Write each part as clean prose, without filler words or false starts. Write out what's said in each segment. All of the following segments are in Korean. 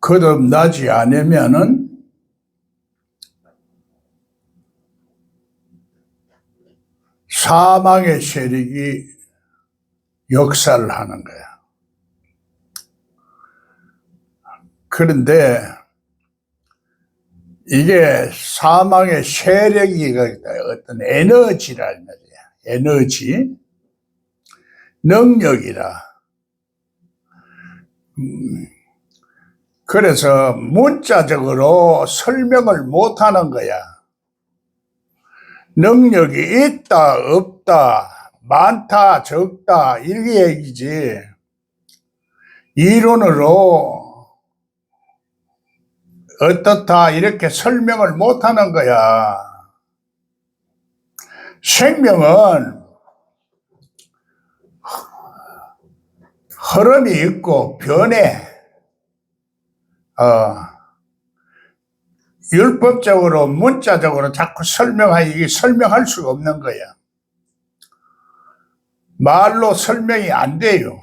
거듭나지 않으면은 사망의 세력이 역사를 하는 거야. 그런데 이게 사망의 세력이 어떤 에너지란 말이야. 에너지, 능력이라. 그래서 문자적으로 설명을 못하는 거야. 능력이 있다, 없다, 많다, 적다, 이게 얘기지. 이론으로 어떻다, 이렇게 설명을 못하는 거야. 생명은 흐름이 있고 변해. 율법적으로 문자적으로 자꾸 이게 설명할 수가 없는 거야. 말로 설명이 안 돼요.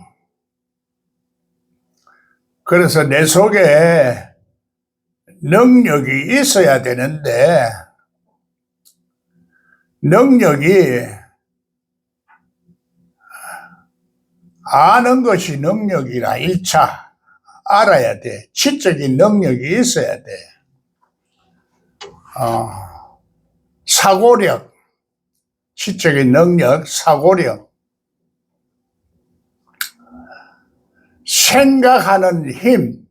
그래서 내 속에 능력이 있어야 되는데, 능력이 아는 것이 능력이라 1차 알아야 돼. 지적인 능력이 있어야 돼. 사고력, 지적인 능력, 사고력, 생각하는 힘,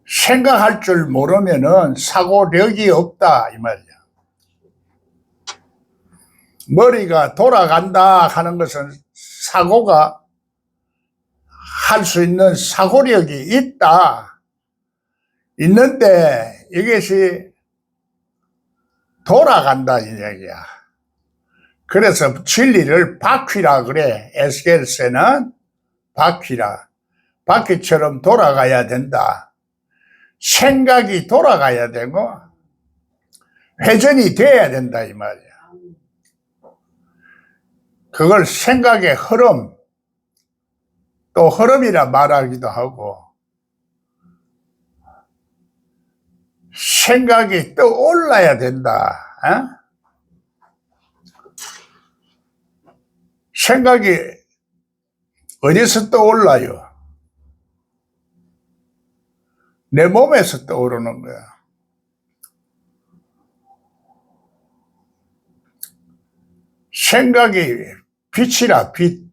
생각할 줄 모르면은 사고력이 없다 이 말이야. 머리가 돌아간다 하는 것은 사고가 할 수 있는 사고력이 있다. 있는데 이것이 돌아간다 이 얘기야. 그래서 진리를 바퀴라 그래. 에스겔서는 바퀴라. 바퀴처럼 돌아가야 된다. 생각이 돌아가야 되고 회전이 돼야 된다 이 말이야. 그걸 생각의 흐름, 또 흐름이라 말하기도 하고, 생각이 떠올라야 된다. 생각이 어디서 떠올라요? 내 몸에서 떠오르는 거야. 생각이 빛이라, 빛.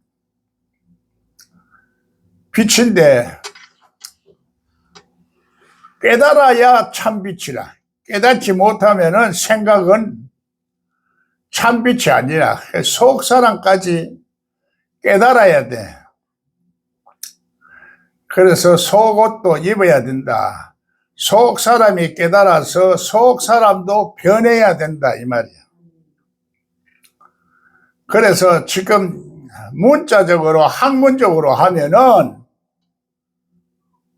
빛인데 깨달아야 참빛이라. 깨닫지 못하면은 생각은 참빛이 아니라 속 사람까지 깨달아야 돼. 그래서 속옷도 입어야 된다. 속 사람이 깨달아서 속 사람도 변해야 된다 이 말이야. 그래서 지금 문자적으로 학문적으로 하면은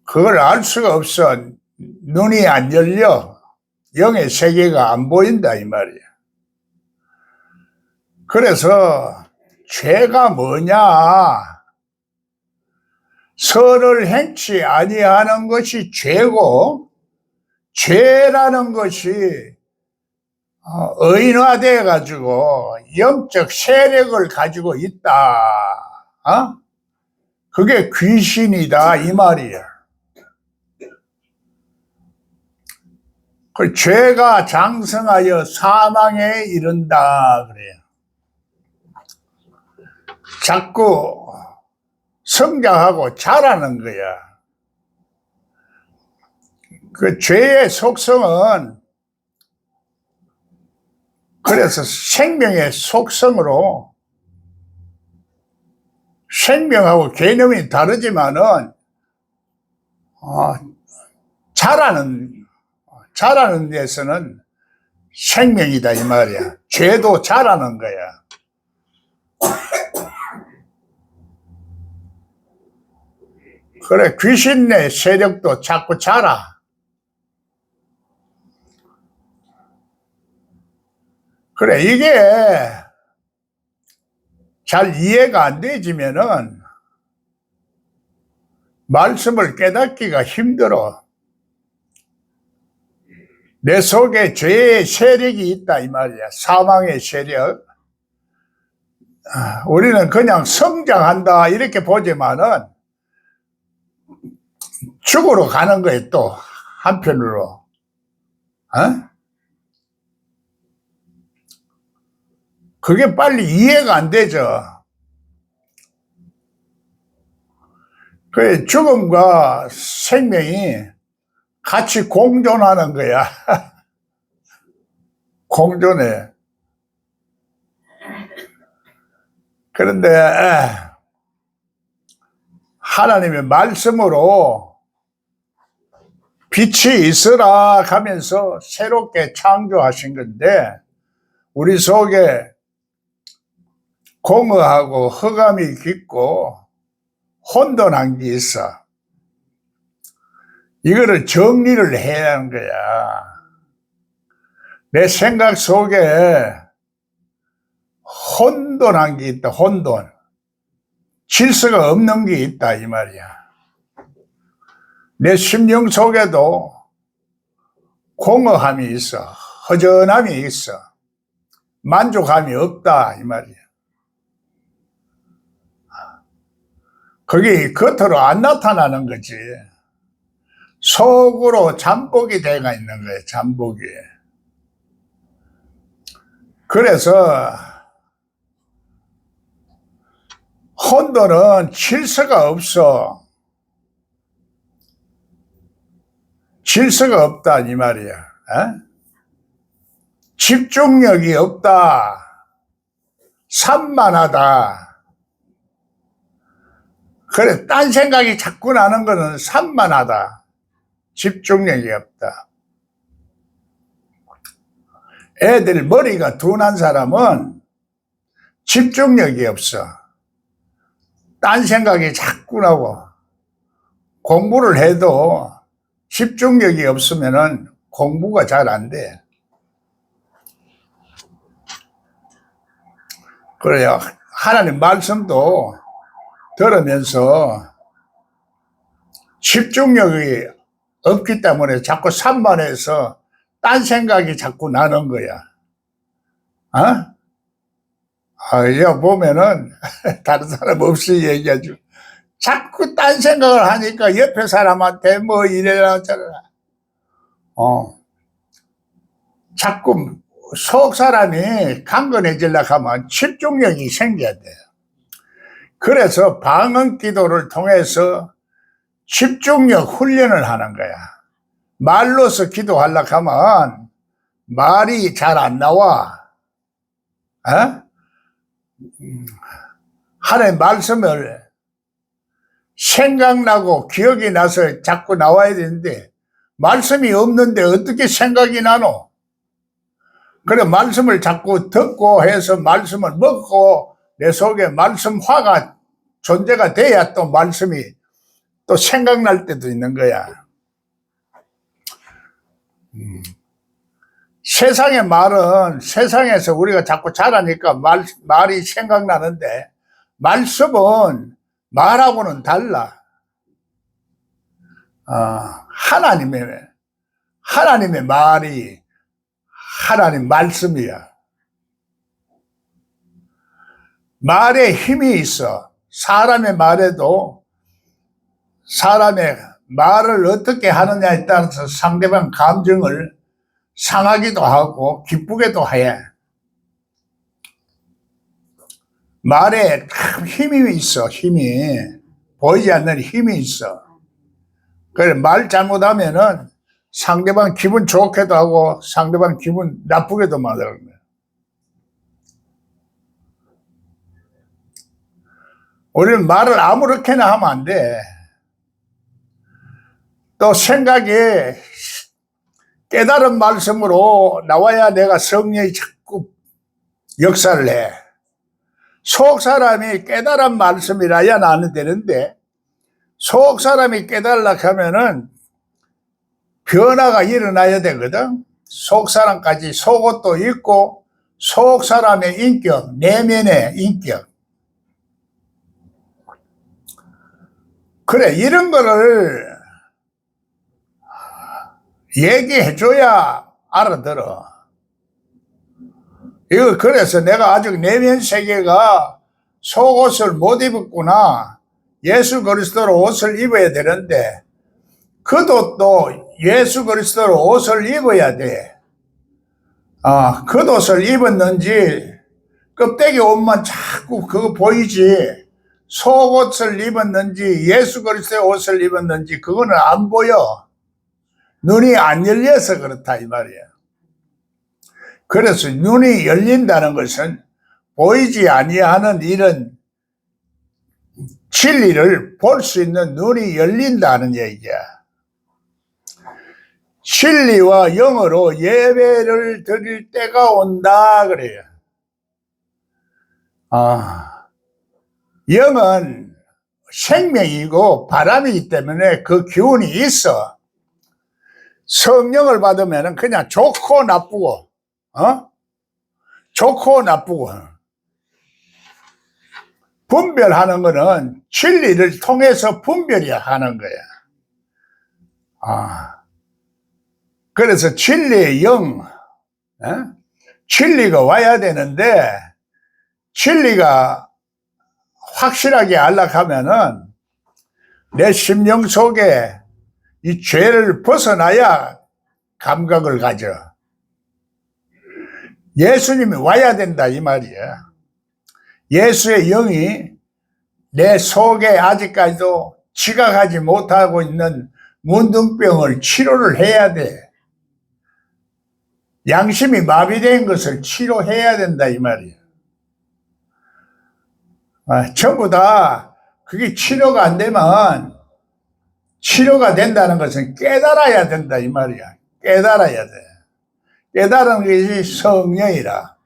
그걸 알 수가 없어. 눈이 안 열려. 영의 세계가 안 보인다 이 말이야. 그래서 죄가 뭐냐? 선을 행치 아니하는 것이 죄고, 죄라는 것이 의인화되어 가지고 영적 세력을 가지고 있다. 그게 귀신이다 이 말이야. 그 죄가 장성하여 사망에 이른다 그래요. 자꾸 성장하고 자라는 거야. 그 죄의 속성은 그래서 생명의 속성으로, 생명하고 개념이 다르지만은 자라는 데서는 생명이다 이 말이야. 죄도 자라는 거야. 그래, 귀신의 세력도 자꾸 자라. 그래, 이게 잘 이해가 안 되지면은 말씀을 깨닫기가 힘들어. 내 속에 죄의 세력이 있다 이 말이야. 사망의 세력. 우리는 그냥 성장한다 이렇게 보지만은 죽으러 가는 거예요. 또 한편으로. 그게 빨리 이해가 안 되죠. 그 죽음과 생명이 같이 공존하는 거야. 공존해. 그런데 하나님의 말씀으로 빛이 있으라 하면서 새롭게 창조하신 건데 우리 속에 공허하고 흑암이 깊고 혼돈한 게 있어. 이거를 정리를 해야 하는 거야. 내 생각 속에 혼돈한 게 있다. 혼돈. 질서가 없는 게 있다 이 말이야. 내 심령 속에도 공허함이 있어. 허전함이 있어. 만족함이 없다 이 말이야. 그게 겉으로 안 나타나는 거지. 속으로 잠복이 되어 있는 거예요. 잠복이. 그래서 혼돈은 질서가 없어. 질서가 없다 이 말이야. 집중력이 없다. 산만하다. 그래, 딴 생각이 자꾸 나는 거는 산만하다. 집중력이 없다. 애들 머리가 둔한 사람은 집중력이 없어. 딴 생각이 자꾸 나고 공부를 해도 집중력이 없으면은 공부가 잘 안 돼. 그래요. 하나님 말씀도 들으면서 집중력이 없기 때문에 자꾸 산만해서 딴 생각이 자꾸 나는 거야. 야, 보면은, 다른 사람 없이 얘기하죠. 자꾸 딴 생각을 하니까 옆에 사람한테 뭐 이래라 저래라. 자꾸 속 사람이 강건해지려고 하면 집중력이 생겨야 돼요. 그래서 방언 기도를 통해서 집중력 훈련을 하는 거야. 말로서 기도하려고 하면 말이 잘 안 나와. 하나님 말씀을 생각나고 기억이 나서 자꾸 나와야 되는데 말씀이 없는데 어떻게 생각이 나노? 그래 말씀을 자꾸 듣고 해서 말씀을 먹고 내 속에 말씀화가 존재가 돼야 또 말씀이 또 생각날 때도 있는 거야. 세상의 말은 세상에서 우리가 자꾸 잘하니까 말이 생각나는데 말씀은 말하고는 달라. 하나님의 말이 하나님 말씀이야. 말에 힘이 있어. 사람의 말에도 사람의 말을 어떻게 하느냐에 따라서 상대방 감정을 상하기도 하고 기쁘게도 해. 말에 참 힘이 있어. 힘이 보이지 않는 힘이 있어. 그래 말 잘못하면은 상대방 기분 좋게도 하고 상대방 기분 나쁘게도 만드는 거야. 우리는 말을 아무렇게나 하면 안 돼. 또 생각이 깨달은 말씀으로 나와야 내가 성령이 자꾸 역사를 해. 속 사람이 깨달은 말씀이라야 나는 되는데 속 사람이 깨달으려고 하면은 변화가 일어나야 되거든. 속 사람까지 속옷도 있고 속 사람의 인격, 내면의 인격. 그래, 이런 거를 얘기해줘야 알아들어. 이거 그래서 내가 아직 내면 세계가 속옷을 못 입었구나. 예수 그리스도로 옷을 입어야 되는데 그도 또 예수 그리스도로 옷을 입어야 돼. 겉옷을 입었는지 껍데기 옷만 자꾸 그거 보이지 속옷을 입었는지 예수 그리스도의 옷을 입었는지 그거는 안 보여. 눈이 안 열려서 그렇다 이 말이야. 그래서 눈이 열린다는 것은 보이지 아니하는 이런 진리를 볼 수 있는 눈이 열린다는 얘기야. 진리와 영으로 예배를 드릴 때가 온다 그래요. 영은 생명이고 바람이기 때문에 그 기운이 있어. 성령을 받으면 그냥 좋고 나쁘고 좋고 나쁘고 분별하는 거는 진리를 통해서 분별이 하는 거야. 그래서 진리의 영, 진리가 와야 되는데 진리가 확실하게 안락하면은 내 심령 속에 이 죄를 벗어나야 감각을 가져. 예수님이 와야 된다 이 말이야. 예수의 영이 내 속에 아직까지도 지각하지 못하고 있는 문둥병을 치료를 해야 돼. 양심이 마비된 것을 치료해야 된다 이 말이야. 전부 다 그게 치료가 안 되면 치료가 된다는 것은 깨달아야 된다 이 말이야. 깨달아야 돼. 깨달은 것이 성령이라.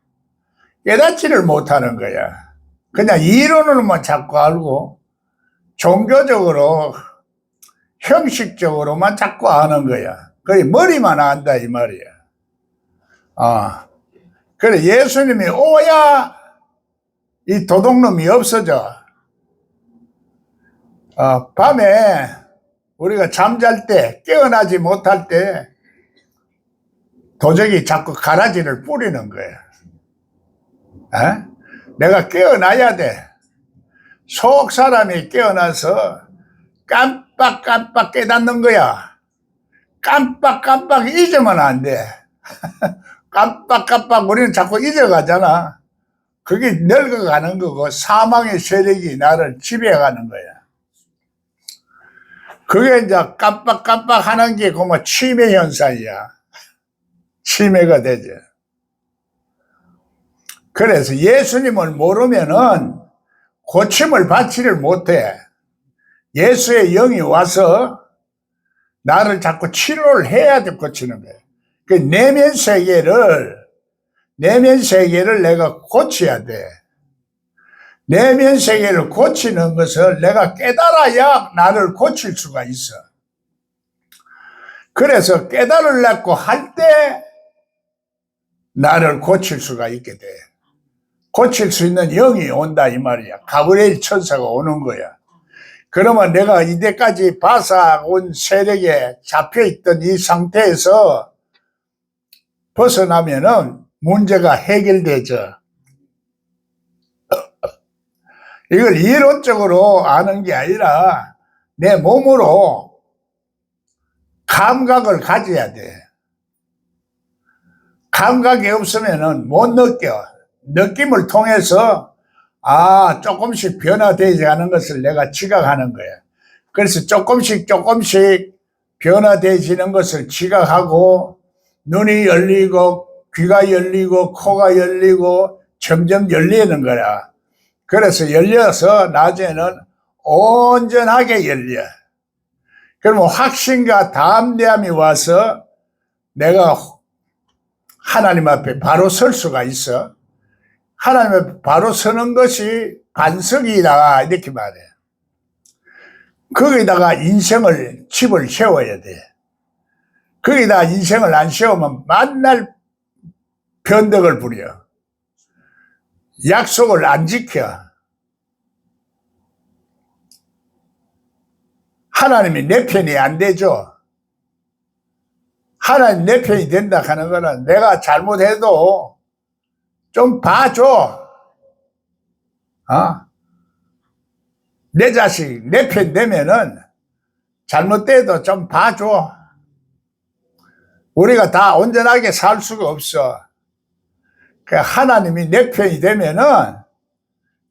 깨닫지를 못하는 거야. 그냥 이론으로만 자꾸 알고 종교적으로 형식적으로만 자꾸 아는 거야. 거의 머리만 안다 이 말이야. 그래 예수님이 오야 이 도둑놈이 없어져. 밤에 우리가 잠잘 때 깨어나지 못할 때 도적이 자꾸 가라지를 뿌리는 거야. 내가 깨어나야 돼. 속 사람이 깨어나서 깜빡깜빡 깨닫는 거야. 깜빡깜빡 잊으면 안 돼. 깜빡깜빡 우리는 자꾸 잊어가잖아. 그게 늙어가는 거고 사망의 세력이 나를 지배해가는 거야. 그게 이제 깜빡깜빡 하는 게 그뭐 치매 현상이야. 치매가 되죠. 그래서 예수님을 모르면은 고침을 받지를 못해. 예수의 영이 와서 나를 자꾸 치료를 해야 돼 고치는 거예요. 그 내면 세계를 내가 고쳐야 돼. 내면 세계를 고치는 것을 내가 깨달아야 나를 고칠 수가 있어. 그래서 깨달으려고 할 때 나를 고칠 수가 있게 돼. 고칠 수 있는 영이 온다 이 말이야. 가브리엘 천사가 오는 거야. 그러면 내가 이때까지 바사온 세력에 잡혀있던 이 상태에서 벗어나면은 문제가 해결되죠. 이걸 이론적으로 아는 게 아니라 내 몸으로 감각을 가져야 돼. 감각이 없으면은 못 느껴. 느낌을 통해서 조금씩 변화되지 않은 것을 내가 지각하는 거야. 그래서 조금씩 변화되지는 것을 지각하고 눈이 열리고 귀가 열리고 코가 열리고 점점 열리는 거야. 그래서 열려서 낮에는 온전하게 열려. 그러면 확신과 담대함이 와서 내가 하나님 앞에 바로 설 수가 있어. 하나님 앞에 바로 서는 것이 반석이다 이렇게 말해. 거기다가 인생을 집을 세워야 돼. 거기다 인생을 안 세우면 만날 변덕을 부려. 약속을 안 지켜. 하나님이 내 편이 안 되죠. 하나님 내 편이 된다 하는 거는 내가 잘못해도 좀 봐줘. 내 자식 내 편 되면은 잘못돼도 좀 봐줘. 우리가 다 온전하게 살 수가 없어. 그 하나님이 내 편이 되면은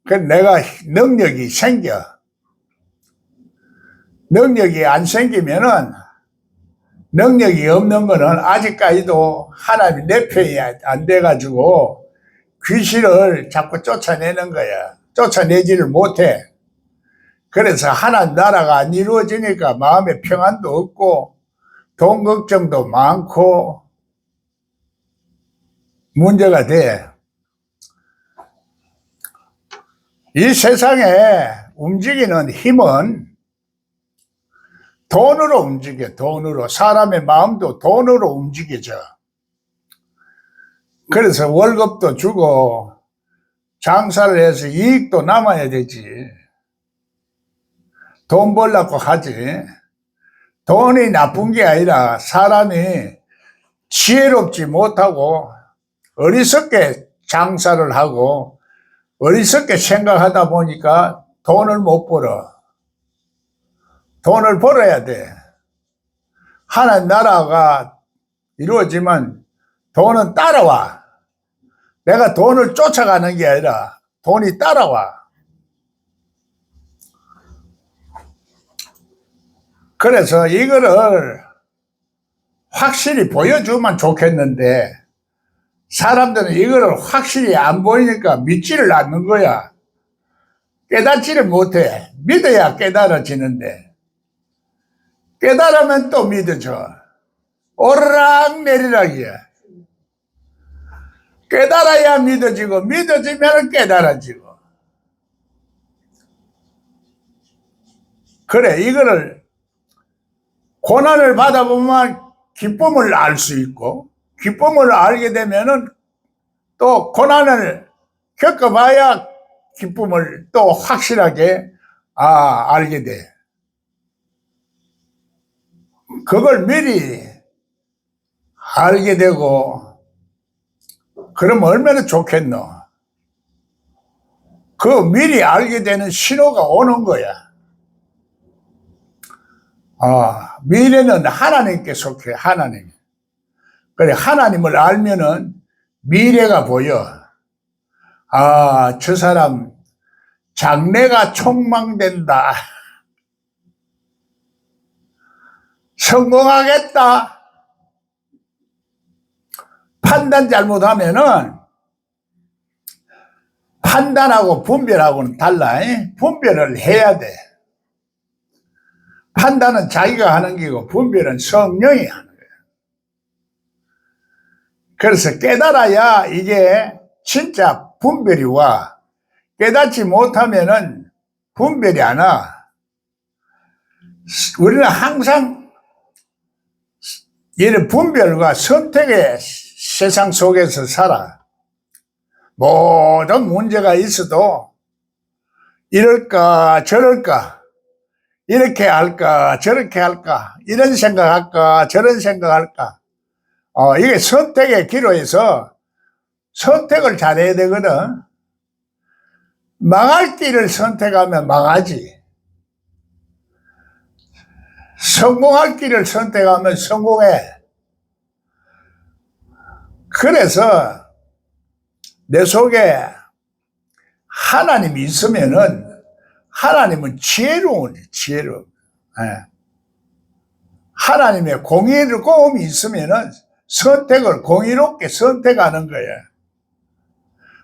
그 내가 능력이 생겨. 능력이 안 생기면은 능력이 없는 거는 아직까지도 하나님이 내 편이 안 돼가지고 귀신을 자꾸 쫓아내는 거야. 쫓아내지를 못해. 그래서 하나님 나라가 안 이루어지니까 마음에 평안도 없고 돈 걱정도 많고 문제가 돼. 이 세상에 움직이는 힘은 돈으로 움직여. 돈으로. 사람의 마음도 돈으로 움직여져. 그래서 월급도 주고 장사를 해서 이익도 남아야 되지. 돈 벌려고 하지. 돈이 나쁜 게 아니라 사람이 지혜롭지 못하고 어리석게 장사를 하고 어리석게 생각하다 보니까 돈을 못 벌어. 돈을 벌어야 돼. 하나님 나라가 이루어지면 돈은 따라와. 내가 돈을 쫓아가는 게 아니라 돈이 따라와. 그래서 이거를 확실히 보여주면 좋겠는데 사람들은 이거를 확실히 안 보이니까 믿지를 않는 거야. 깨닫지를 못해. 믿어야 깨달아지는데 깨달으면 또 믿어져. 오르락내리락이야. 깨달아야 믿어지고 믿어지면 깨달아지고. 그래, 이거를 고난을 받아보면 기쁨을 알 수 있고 기쁨을 알게 되면은 또 고난을 겪어봐야 기쁨을 또 확실하게 알게 돼. 그걸 미리 알게 되고 그러면 얼마나 좋겠노. 그 미리 알게 되는 신호가 오는 거야. 미래는 하나님께 속해. 하나님. 그래, 하나님을 알면은 미래가 보여. 저 사람 장래가 촉망된다. 성공하겠다. 판단 잘못하면은 판단하고 분별하고는 달라. 분별을 해야 돼. 판단은 자기가 하는 거고 분별은 성령이 하는 거야. 그래서 깨달아야 이게 진짜 분별이 와. 깨닫지 못하면은 분별이 안 와. 우리는 항상 이런 분별과 선택의 세상 속에서 살아. 모든 문제가 있어도 이럴까 저럴까, 이렇게 할까 저렇게 할까, 이런 생각할까 저런 생각할까. 이게 선택의 기로에서 선택을 잘해야 되거든. 망할 길을 선택하면 망하지. 성공할 길을 선택하면 성공해. 그래서 내 속에 하나님이 있으면은 하나님은 지혜로워. 하나님의 공의로움이 있으면은 선택을 공의롭게 선택하는 거야.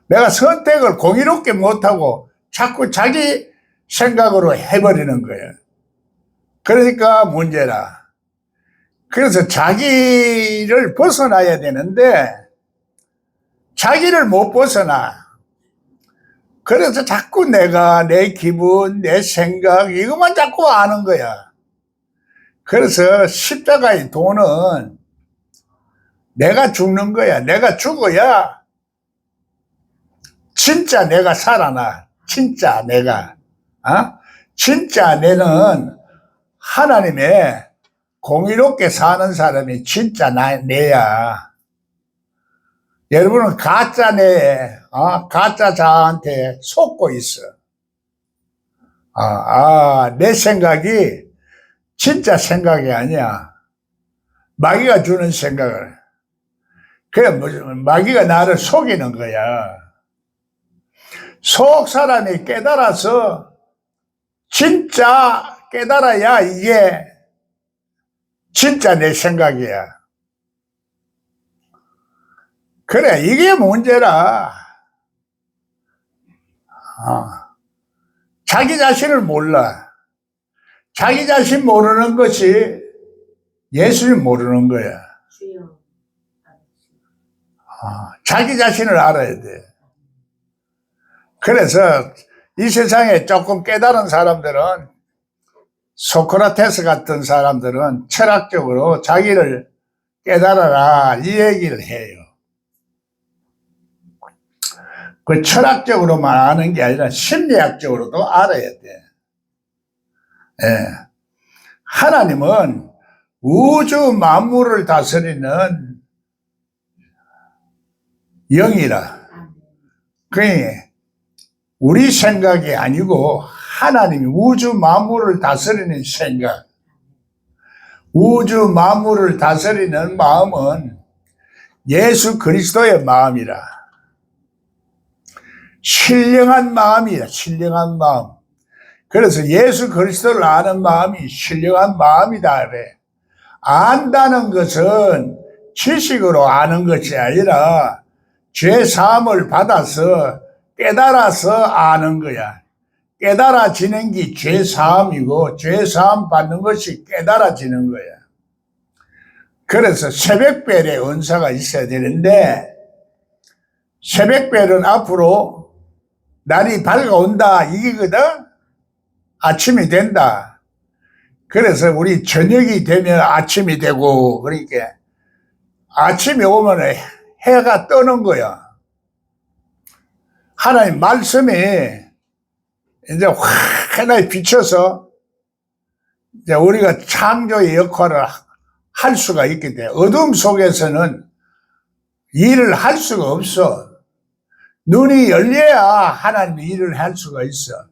내가 선택을 공의롭게 못하고 자꾸 자기 생각으로 해버리는 거야. 그러니까 문제라. 그래서 자기를 벗어나야 되는데 자기를 못 벗어나. 그래서 자꾸 내가 내 기분, 내 생각 이것만 자꾸 아는 거야. 그래서 십자가의 도는 내가 죽는 거야. 내가 죽어야 진짜 내가 살아나. 진짜 내가. 진짜 내는 하나님의 공의롭게 사는 사람이 진짜 내야. 여러분은 가짜 가짜 자한테 속고 있어. 내 생각이 진짜 생각이 아니야. 마귀가 주는 생각을. 그래, 마귀가 나를 속이는 거야. 속 사람이 깨달아서 진짜 깨달아야 이게 진짜 내 생각이야. 그래, 이게 문제라. 자기 자신을 몰라. 자기 자신 모르는 것이 예수님 모르는 거야. 자기 자신을 알아야 돼. 그래서 이 세상에 조금 깨달은 사람들은, 소크라테스 같은 사람들은 철학적으로 자기를 깨달아라 이 얘기를 해요. 그 철학적으로만 아는 게 아니라 심리학적으로도 알아야 돼. 예. 하나님은 우주 만물을 다스리는 영이라. 그러니 우리 생각이 아니고 하나님이 우주 만물을 다스리는 생각, 우주 만물을 다스리는 마음은 예수 그리스도의 마음이라. 신령한 마음이라. 신령한 마음. 그래서 예수 그리스도를 아는 마음이 신령한 마음이다 그래. 안다는 것은 지식으로 아는 것이 아니라 죄 사함을 받아서 깨달아서 아는 거야. 깨달아지는 게 죄 사함이고 죄 사함 받는 것이 깨달아지는 거야. 그래서 새벽별의 은사가 있어야 되는데, 새벽별은 앞으로 날이 밝아온다 이거거든. 아침이 된다. 그래서 우리 저녁이 되면 아침이 되고, 그러니까 아침이 오면 해가 뜨는 거야. 하나님 말씀이 이제 환하게 비춰서 이제 우리가 창조의 역할을 할 수가 있게 돼. 어둠 속에서는 일을 할 수가 없어. 눈이 열려야 하나님이 일을 할 수가 있어.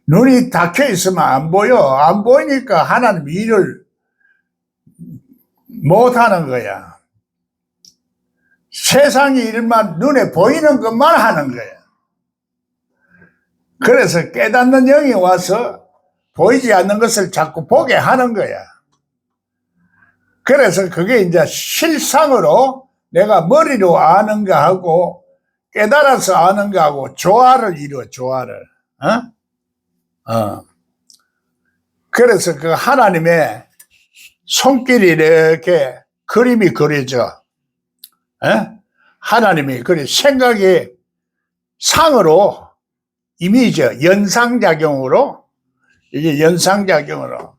눈이 닫혀 있으면 안 보여. 안 보이니까 하나님 일을 못 하는 거야. 세상 일만 눈에 보이는 것만 하는 거야. 그래서 깨닫는 영이 와서 보이지 않는 것을 자꾸 보게 하는 거야. 그래서 그게 이제 실상으로 내가 머리로 아는 거하고 깨달아서 아는 거하고 조화를 이루어, 조화를. 그래서 그 하나님의 손길이 이렇게 그림이 그려져. 하나님이 그래 생각의 상으로 이미지 연상작용으로, 이게 연상작용으로.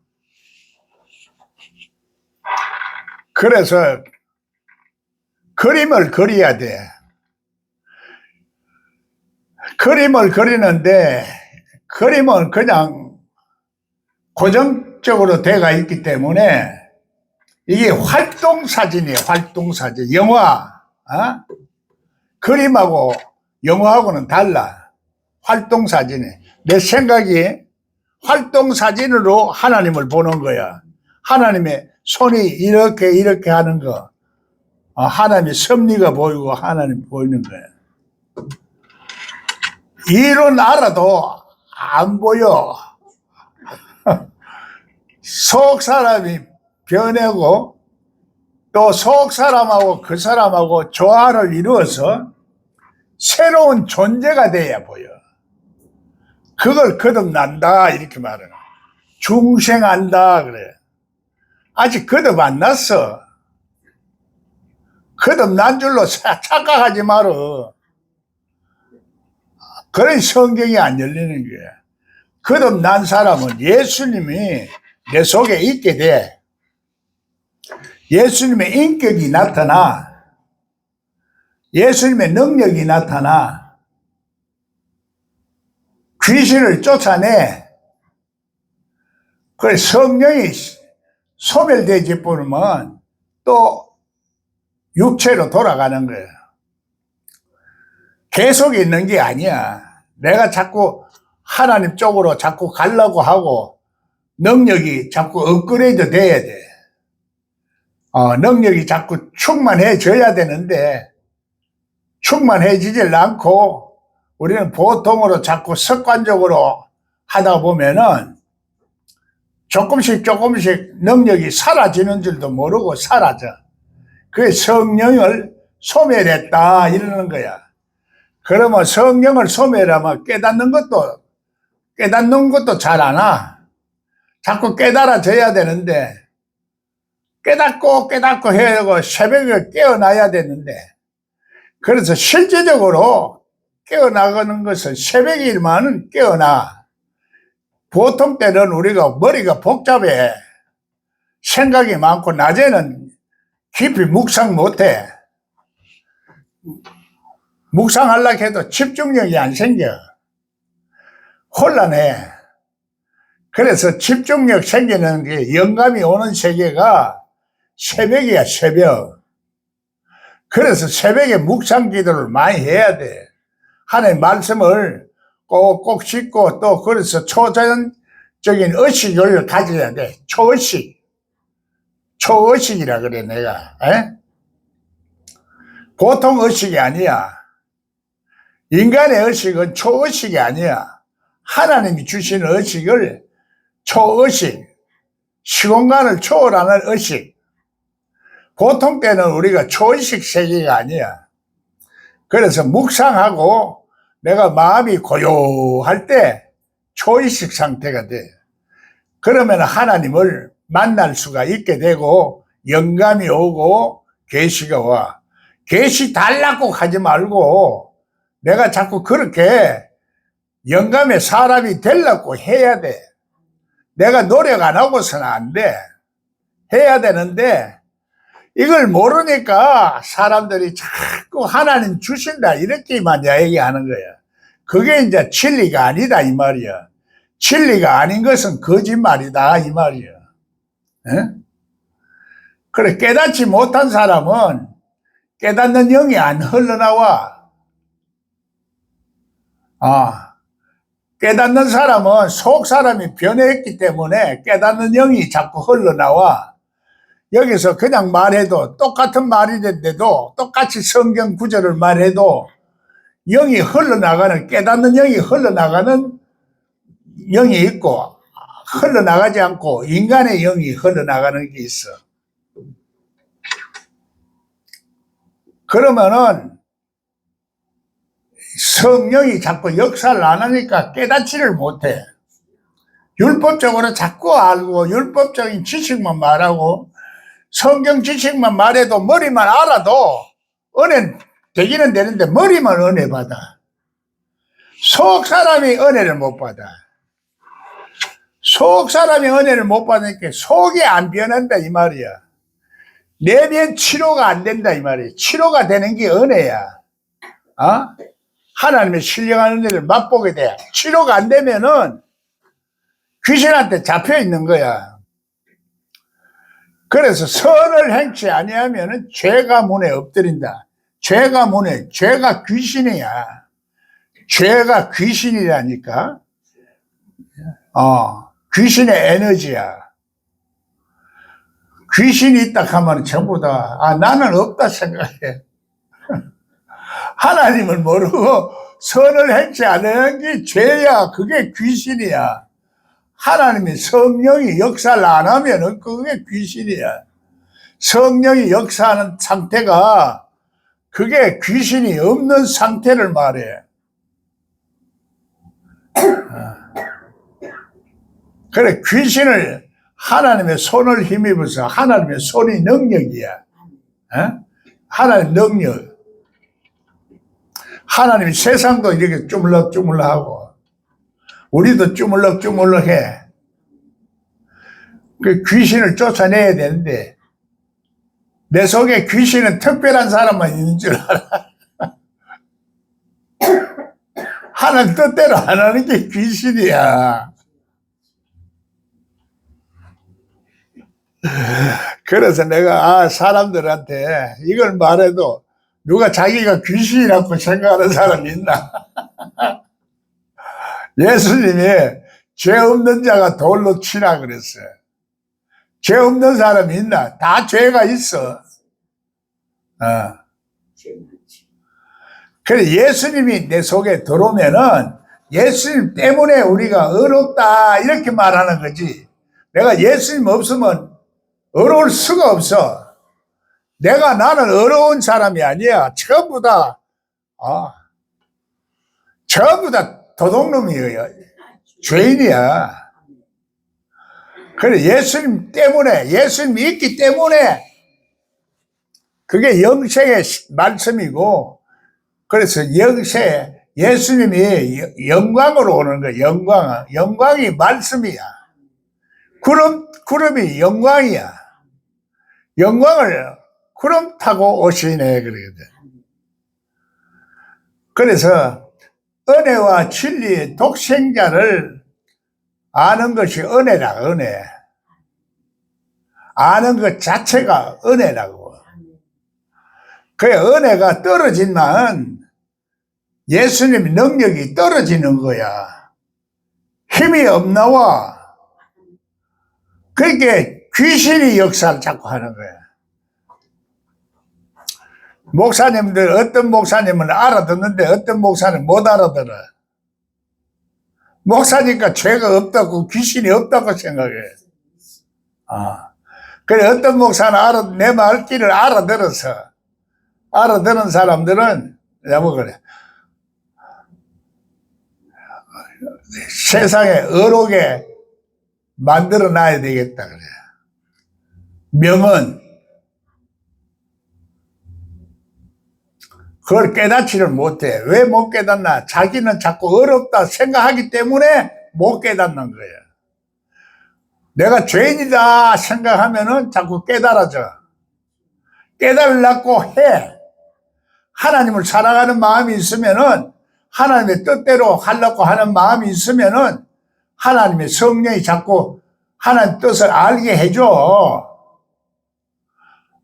그래서 그림을 그려야 돼. 그림을 그리는데 그림은 그냥 고정적으로 돼가 있기 때문에 이게 활동사진이에요. 활동사진. 영화. 그림하고 영화하고는 달라. 활동사진에. 내 생각이 활동사진으로 하나님을 보는 거야. 하나님의 손이 이렇게 하는 거. 하나님의 섭리가 보이고 하나님 보이는 거야. 일은 알아도 안 보여. 속 사람이 변하고 또 속 사람하고 그 사람하고 조화를 이루어서 새로운 존재가 돼야 보여. 그걸 거듭난다 이렇게 말해. 중생한다 그래. 아직 거듭 안 났어. 거듭난 줄로 착각하지 말어. 그런 성경이 안 열리는 거야. 거듭난 사람은 예수님이 내 속에 있게 돼. 예수님의 인격이 나타나. 예수님의 능력이 나타나. 귀신을 쫓아내. 그 성령이 소멸되지 뿐이면 또 육체로 돌아가는 거예요. 계속 있는 게 아니야. 내가 자꾸 하나님 쪽으로 자꾸 가려고 하고 능력이 자꾸 업그레이드 돼야 돼. 능력이 자꾸 충만해져야 되는데 충만해지질 않고 우리는 보통으로 자꾸 습관적으로 하다 보면은 조금씩 능력이 사라지는 줄도 모르고 사라져. 그게 성령을 소멸했다 이러는 거야. 그러면 성령을 소멸하면 깨닫는 것도 잘 안 와. 자꾸 깨달아져야 되는데 깨닫고 해고 새벽에 깨어나야 되는데, 그래서 실제적으로 깨어나가는 것은 새벽이면은 깨어나. 보통 때는 우리가 머리가 복잡해. 생각이 많고 낮에는 깊이 묵상 못해. 묵상하려고 해도 집중력이 안 생겨. 혼란해. 그래서 집중력 생기는 게 영감이 오는 세계가 새벽이야, 새벽. 그래서 새벽에 묵상 기도를 많이 해야 돼. 하나님 말씀을 꼭 짚고 또 그래서 초전적인 의식을 가져야 돼. 초의식이라 그래 내가. 보통 의식이 아니야. 인간의 의식은 초의식이 아니야. 하나님이 주신 의식을 초의식, 시공간을 초월하는 의식. 보통 때는 우리가 초의식 세계가 아니야. 그래서 묵상하고 내가 마음이 고요할 때 초의식 상태가 돼. 그러면 하나님을 만날 수가 있게 되고 영감이 오고 계시가 와. 계시 달라고 하지 말고 내가 자꾸 그렇게 영감의 사람이 되려고 해야 돼. 내가 노력 안 하고서는 안 돼. 해야 되는데 이걸 모르니까 사람들이 자꾸 하나님 주신다 이렇게만 얘기하는 거야. 그게 이제 진리가 아니다 이 말이야. 진리가 아닌 것은 거짓말이다 이 말이야. 그래, 깨닫지 못한 사람은 깨닫는 영이 안 흘러나와. 깨닫는 사람은 속 사람이 변했기 때문에 깨닫는 영이 자꾸 흘러나와. 여기서 그냥 말해도 똑같은 말이 된데도 똑같이 성경 구절을 말해도 영이 흘러나가는, 깨닫는 영이 흘러나가는 영이 있고 흘러나가지 않고 인간의 영이 흘러나가는 게 있어. 그러면은 성령이 자꾸 역사를 안 하니까 깨닫지를 못해. 율법적으로 자꾸 알고 율법적인 지식만 말하고 성경 지식만 말해도 머리만 알아도 은혜 되기는 되는데 머리만 은혜 받아. 속 사람이 은혜를 못 받아. 속 사람이 은혜를 못 받으니까 속이 안 변한다 이 말이야. 내면 치료가 안 된다 이 말이야. 치료가 되는 게 은혜야. 하나님의 신령한 은혜를 맛보게 돼. 치료가 안 되면은 귀신한테 잡혀 있는 거야. 그래서 선을 행치 아니하면은 죄가 문에 엎드린다. 죄가 귀신이야. 죄가 귀신이라니까. 귀신의 에너지야. 귀신이 있다 하면 전부 다, 나는 없다 생각해. 하나님을 모르고 선을 행치 않는 게 죄야. 그게 귀신이야. 하나님이 성령이 역사를 안 하면은 그게 귀신이야. 성령이 역사하는 상태가 그게 귀신이 없는 상태를 말해. 그래, 귀신을 하나님의 손을 힘입어서 하나님의 손이 능력이야. 하나님 능력. 하나님이 세상도 이렇게 쪼물럭쪼물럭하고 우리도 쪼물럭쪼물럭해. 그 귀신을 쫓아내야 되는데 내 속에 귀신은 특별한 사람만 있는 줄 알아. 하나님 뜻대로 안 하는 게 귀신이야. 그래서 내가 사람들한테 이걸 말해도 누가 자기가 귀신이라고 생각하는 사람이 있나? 예수님이 죄 없는 자가 돌로 치라 그랬어요. 죄 없는 사람이 있나? 다 죄가 있어. 그래 예수님이 내 속에 들어오면은 예수님 때문에 우리가 어렵다 이렇게 말하는 거지. 내가 예수님 없으면 어려울 수가 없어. 나는 어려운 사람이 아니야. 전부 다 도둑놈이에요. 죄인이야. 그래 예수님 때문에, 예수님이 있기 때문에 그게 영생의 말씀이고, 그래서 예수님이 영광으로 오는 거야. 영광이 말씀이야. 구름이 영광이야. 영광을 구름 타고 오시네 그러거든. 그래서 은혜와 진리의 독생자를 아는 것이 은혜라. 은혜. 아는 것 자체가 은혜라고. 그 은혜가 떨어지면 예수님의 능력이 떨어지는 거야. 힘이 없나와. 그렇게 귀신이 역사를 자꾸 하는 거야. 목사님들, 어떤 목사님은 알아듣는데 어떤 목사는 못 알아들어. 목사니까 죄가 없다고, 귀신이 없다고 생각해. 그래, 어떤 목사는 내 말귀를 알아들어서, 알아듣는 사람들은, 뭐 그래. 세상에 어록에 만들어 놔야 되겠다, 그래. 명은, 그걸 깨닫지를 못해. 왜 못 깨닫나? 자기는 자꾸 어렵다 생각하기 때문에 못 깨닫는 거예요. 내가 죄인이다 생각하면은 자꾸 깨달아져. 깨달으려고 해. 하나님을 사랑하는 마음이 있으면은, 하나님의 뜻대로 하려고 하는 마음이 있으면은, 하나님의 성령이 자꾸 하나님 뜻을 알게 해줘.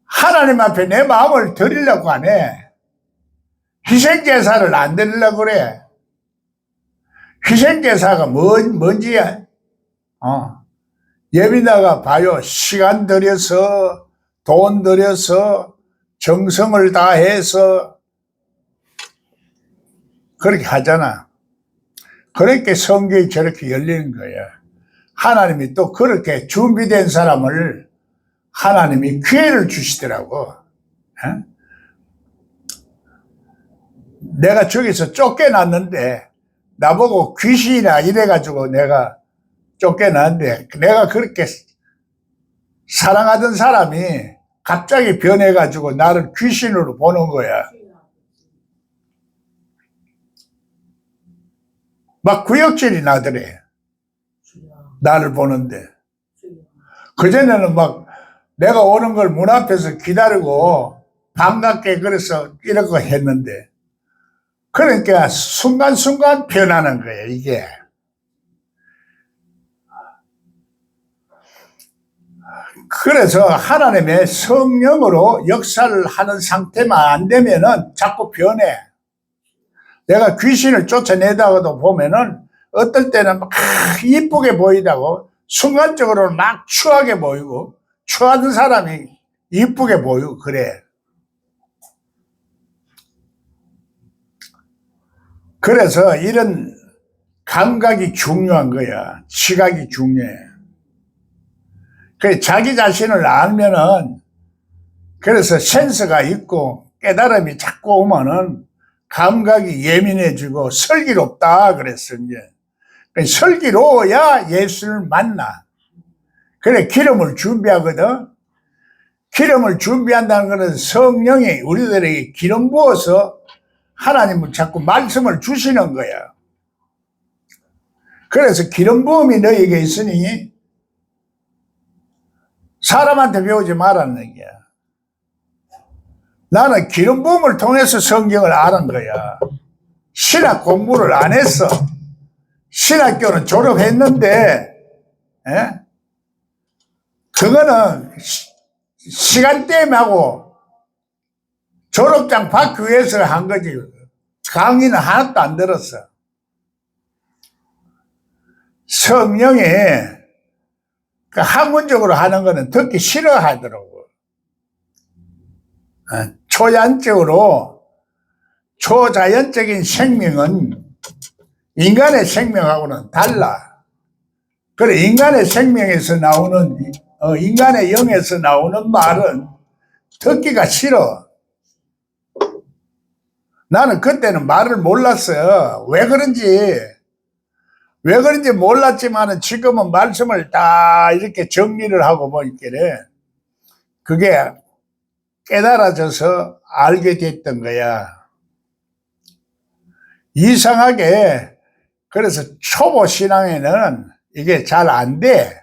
하나님 앞에 내 마음을 드리려고 안 해. 희생제사를 안 드리려고 그래. 희생제사가 뭔지, 예비나가 봐요. 시간 들여서, 돈 들여서, 정성을 다해서, 그렇게 하잖아. 그렇게 성경이 저렇게 열리는 거야. 하나님이 또 그렇게 준비된 사람을 하나님이 기회를 주시더라고. 내가 저기서 쫓겨났는데 나보고 귀신이나 이래가지고 내가 쫓겨났는데, 내가 그렇게 사랑하던 사람이 갑자기 변해가지고 나를 귀신으로 보는 거야. 막 구역질이 나더래. 나를 보는데. 그전에는 막 내가 오는 걸 문 앞에서 기다리고 반갑게 그래서 이렇게 했는데, 그러니까 순간순간 변하는 거예요, 이게. 그래서 하나님의 성령으로 역사를 하는 상태만 안 되면은 자꾸 변해. 내가 귀신을 쫓아내다가도 보면은 어떨 때는 막 이쁘게 보이다고, 순간적으로는 막 추하게 보이고, 추하던 사람이 이쁘게 보이고 그래. 그래서 이런 감각이 중요한 거야. 시각이 중요해. 그래, 자기 자신을 알면은, 그래서 센스가 있고 깨달음이 자꾸 오면은 감각이 예민해지고 슬기롭다 그랬어. 이제 슬기로워야 예수를 만나. 그래, 기름을 준비하거든. 기름을 준비한다는 것은 성령이 우리들에게 기름 부어서 하나님은 자꾸 말씀을 주시는 거야. 그래서 기름 부음이 너에게 있으니 사람한테 배우지 말라는 거야. 나는 기름 부음을 통해서 성경을 아는 거야. 신학 공부를 안 했어. 신학교는 졸업했는데, 저거는 시간대임하고 졸업장 받기 위해서 한 거지. 강의는 하나도 안 들었어. 성령이 그 학문적으로 하는 거는 듣기 싫어하더라고. 초자연적으로, 초자연적인 생명은 인간의 생명하고는 달라. 그래, 인간의 생명에서 나오는, 인간의 영에서 나오는 말은 듣기가 싫어. 나는 그때는 말을 몰랐어요. 왜 그런지 몰랐지만은 지금은 말씀을 다 이렇게 정리를 하고 보니까 그게 깨달아져서 알게 됐던 거야. 이상하게, 그래서 초보 신앙에는 이게 잘 안 돼.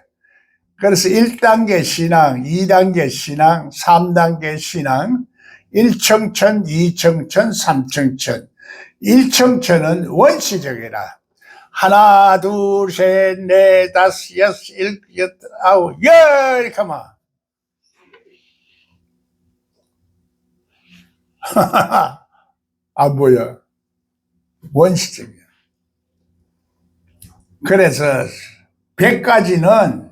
그래서 1단계 신앙, 2단계 신앙, 3단계 신앙, 1청천, 2청천, 3청천. 1청천은 원시적이라. 하나, 둘, 셋, 넷, 다섯, 여섯, 일곱, 여덟, 아홉, 열, 이렇게 하면. 안 보여. 원시적이야. 그래서 100까지는,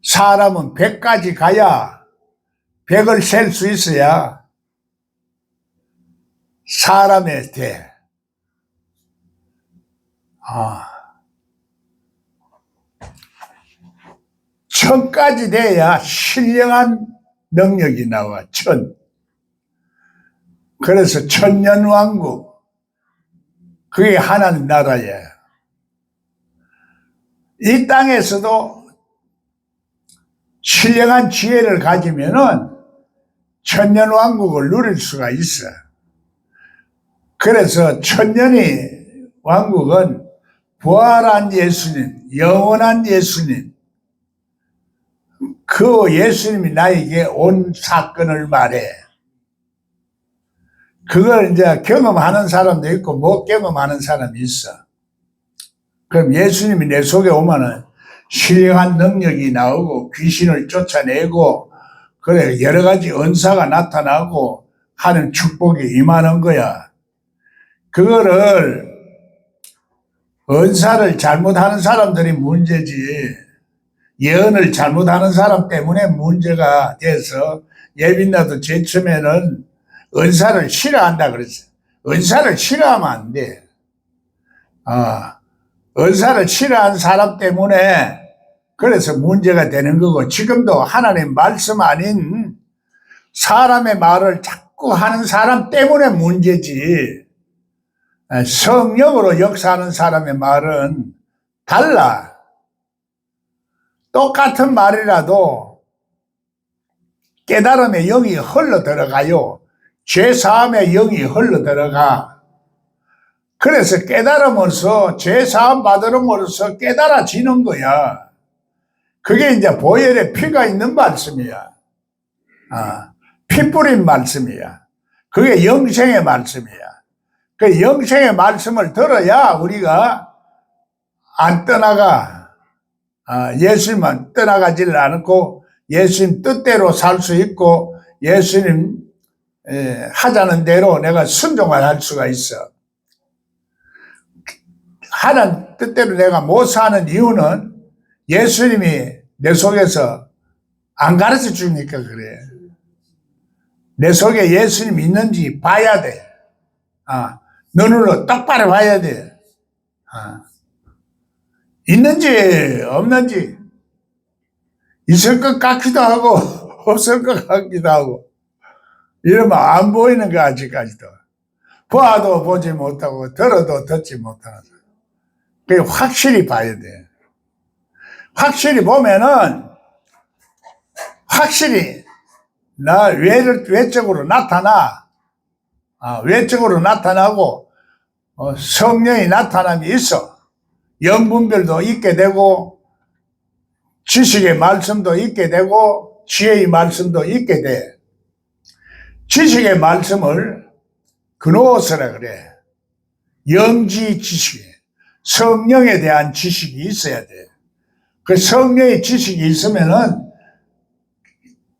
사람은 100까지 가야 100을 셀 수 있어야 사람이 돼. 1000까지 돼야 신령한 능력이 나와. 1000. 그래서 천년왕국, 그게 하나님 나라예요. 이 땅에서도 신령한 지혜를 가지면은 천년왕국을 누릴 수가 있어. 그래서 천년의 왕국은 부활한 예수님, 영원한 예수님, 그 예수님이 나에게 온 사건을 말해. 그걸 이제 경험하는 사람도 있고 못 경험하는 사람이 있어. 그럼 예수님이 내 속에 오면은 신령한 능력이 나오고 귀신을 쫓아내고, 그래, 여러 가지 은사가 나타나고 하는 축복이 임하는 거야. 그거를, 은사를 잘못하는 사람들이 문제지, 예언을 잘못하는 사람 때문에 문제가 돼서 예빈나도 제일 처음에는 은사를 싫어한다 그랬어. 은사를 싫어하면 안 돼. 은사를 싫어하는 사람 때문에 그래서 문제가 되는 거고, 지금도 하나님 말씀 아닌 사람의 말을 자꾸 하는 사람 때문에 문제지, 성령으로 역사하는 사람의 말은 달라. 똑같은 말이라도 깨달음의 영이 흘러 들어가요. 죄사함의 영이 흘러 들어가. 그래서 깨달음으로써, 죄사함 받음으로써 깨달아지는 거야. 그게 이제 보혈의 피가 있는 말씀이야. 피 뿌린 말씀이야. 그게 영생의 말씀이야. 그 영생의 말씀을 들어야 우리가 안 떠나가. 예수님은 떠나가지를 않고 예수님 뜻대로 살 수 있고, 예수님 하자는 대로 내가 순종을 할 수가 있어. 하나님 뜻대로 내가 못 사는 이유는 예수님이 내 속에서 안 가르쳐 주니까 그래. 내 속에 예수님이 있는지 봐야 돼. 눈으로 똑바로 봐야 돼. 있는지 없는지, 있을 것 같기도 하고 없을 것 같기도 하고, 이러면 안 보이는 거 아직까지도. 봐도 보지 못하고 들어도 듣지 못하는. 그게 확실히 봐야 돼. 확실히 보면은 확실히 외적으로 나타나. 외적으로 나타나고 성령이 나타남이 있어. 영분별도 있게 되고 지식의 말씀도 있게 되고 지혜의 말씀도 있게 돼. 지식의 말씀을 그노스라 그래. 영지 지식, 성령에 대한 지식이 있어야 돼. 그 성령의 지식이 있으면은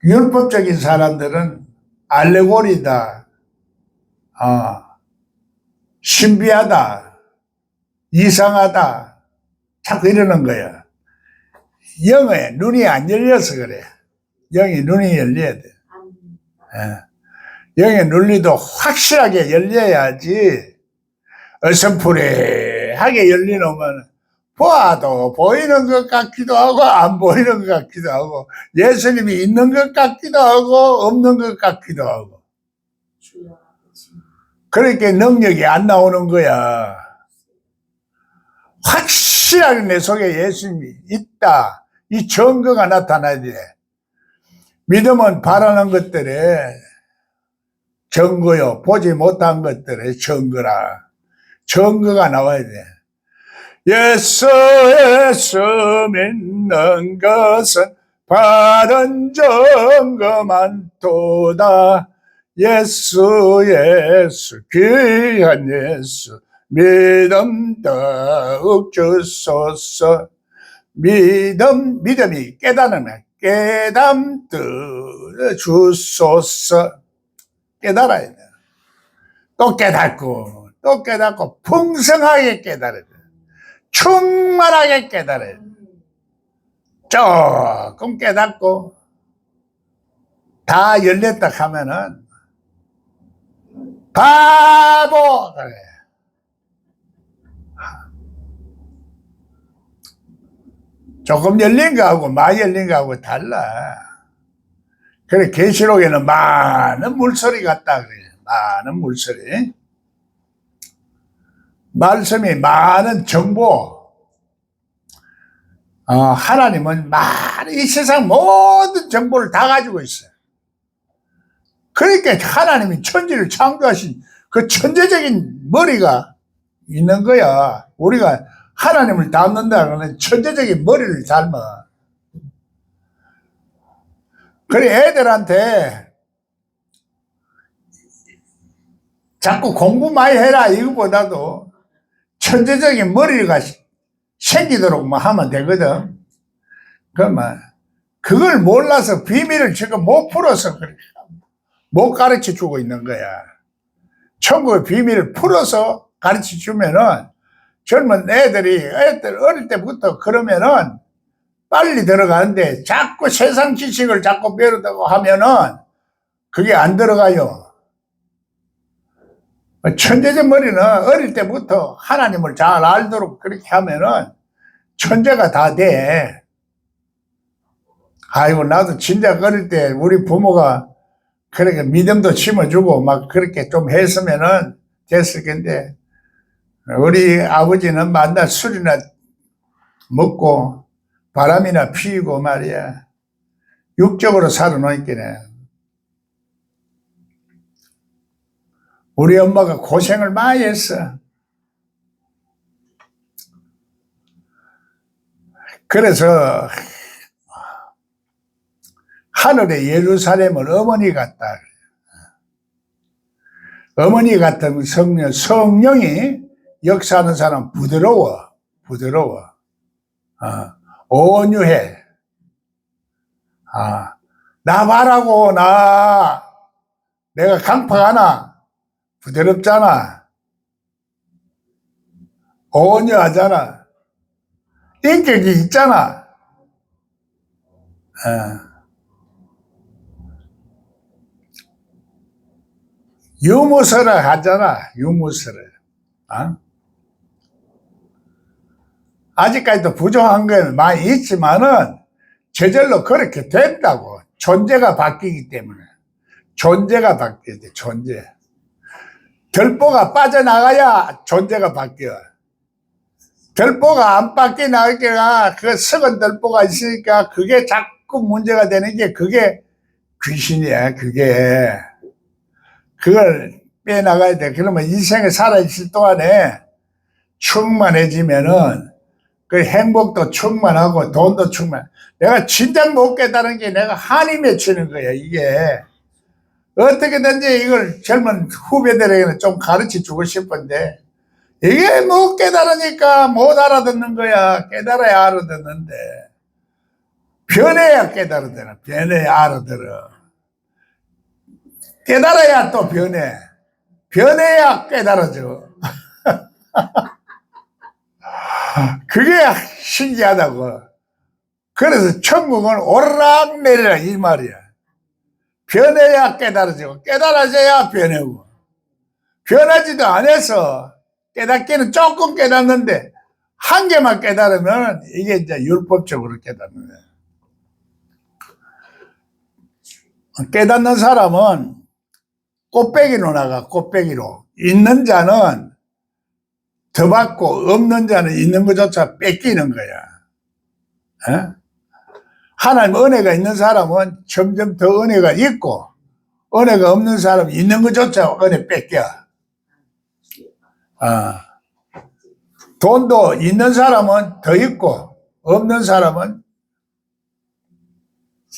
율법적인 사람들은 알레고리다, 신비하다, 이상하다, 자꾸 이러는 거야. 영의 눈이 안 열려서 그래. 영의 눈이 열려야 돼. 영의 눈리도 확실하게 열려야지, 어슴푸레하게 열리놓으면 보아도 보이는 것 같기도 하고 안 보이는 것 같기도 하고 예수님이 있는 것 같기도 하고 없는 것 같기도 하고, 그렇게 능력이 안 나오는 거야. 확실하게 내 속에 예수님이 있다, 이 증거가 나타나야 돼. 믿음은 바라는 것들의 증거요, 보지 못한 것들의 증거라. 증거가 나와야 돼. 예수 믿는 것은 바른 증거만 도다. 예수 귀한 예수 믿음 더욱 주소서. 믿음이 깨달으면 깨담 주소서. 깨달아야 돼. 또 깨닫고 또 깨닫고 풍성하게 깨달아야 돼. 충만하게 깨달아야 돼. 조금 깨닫고 다 열렸다 하면은 바보 그래. 조금 열린 거하고 많이 열린 거하고 달라. 그래, 계시록에는 많은 물소리 같다 그래. 많은 물소리. 말씀이 많은 정보. 하나님은 이 세상 모든 정보를 다 가지고 있어요. 그러니까 하나님이 천지를 창조하신 그 천재적인 머리가 있는 거야. 우리가 하나님을 닮는다 그러면 천재적인 머리를 닮아. 그래, 애들한테 자꾸 공부 많이 해라 이거보다도 천재적인 머리가 생기도록 하면 되거든. 그러면 그걸 몰라서 비밀을 지금 못 풀어서 그래. 못 가르쳐 주고 있는 거야. 천국의 비밀을 풀어서 가르쳐 주면은 젊은 애들 어릴 때부터 그러면은 빨리 들어가는데 자꾸 세상 지식을 자꾸 배우다고 하면은 그게 안 들어가요. 천재적 머리는 어릴 때부터 하나님을 잘 알도록 그렇게 하면은 천재가 다 돼. 아이고, 나도 진작 어릴 때 우리 부모가 그렇게 믿음도 심어주고 막 그렇게 좀 했으면은 됐을 텐데, 우리 아버지는 만날 술이나 먹고 바람이나 피우고 말이야. 육적으로 살아놓기네. 우리 엄마가 고생을 많이 했어. 그래서 하늘의 예루살렘을 어머니 같다. 어머니 같은 성령이 역사하는 사람 부드러워. 온유해. 나 봐라고, 내가 강팍하나? 부드럽잖아. 온유하잖아. 인격이 있잖아. 유무서를 하잖아. 유무서를. 아직까지도 부족한 건 많이 있지만은 저절로 그렇게 된다고. 존재가 바뀌기 때문에. 존재가 바뀌어야 돼. 존재. 결보가 빠져나가야 존재가 바뀌어. 결보가 안 바뀌나가니까 그 썩은 결보가 있으니까 그게 자꾸 문제가 되는 게 그게 귀신이야. 그걸 빼나가야 돼. 그러면 인생을 살아있을 동안에 충만해지면은 그 행복도 충만하고 돈도 충만. 내가 진작 못 깨달은 게 내가 한이 맺히는 거야. 이게 어떻게든지 이걸 젊은 후배들에게는 좀 가르쳐 주고 싶은데 이게 못 깨달으니까 못 알아듣는 거야. 깨달아야 알아듣는데 변해야 깨달아들어. 변해야 알아들어. 깨달아야 또 변해. 변해야 깨달아져. 그게 신기하다고. 그래서 천국은 오르락내리락 이 말이야. 변해야 깨달아지고 깨달아져야 변하고. 변하지도 않아서 깨닫기는 조금 깨닫는데 한 개만 깨달으면 이게 이제 율법적으로 깨닫는 거야. 깨닫는 사람은 꽃배기로 나가. 꽃배기로. 있는 자는 더 받고 없는 자는 있는 것조차 뺏기는 거야. 에? 하나님 은혜가 있는 사람은 점점 더 은혜가 있고, 은혜가 없는 사람은 있는 것조차 은혜 뺏겨. 돈도 있는 사람은 더 있고 없는 사람은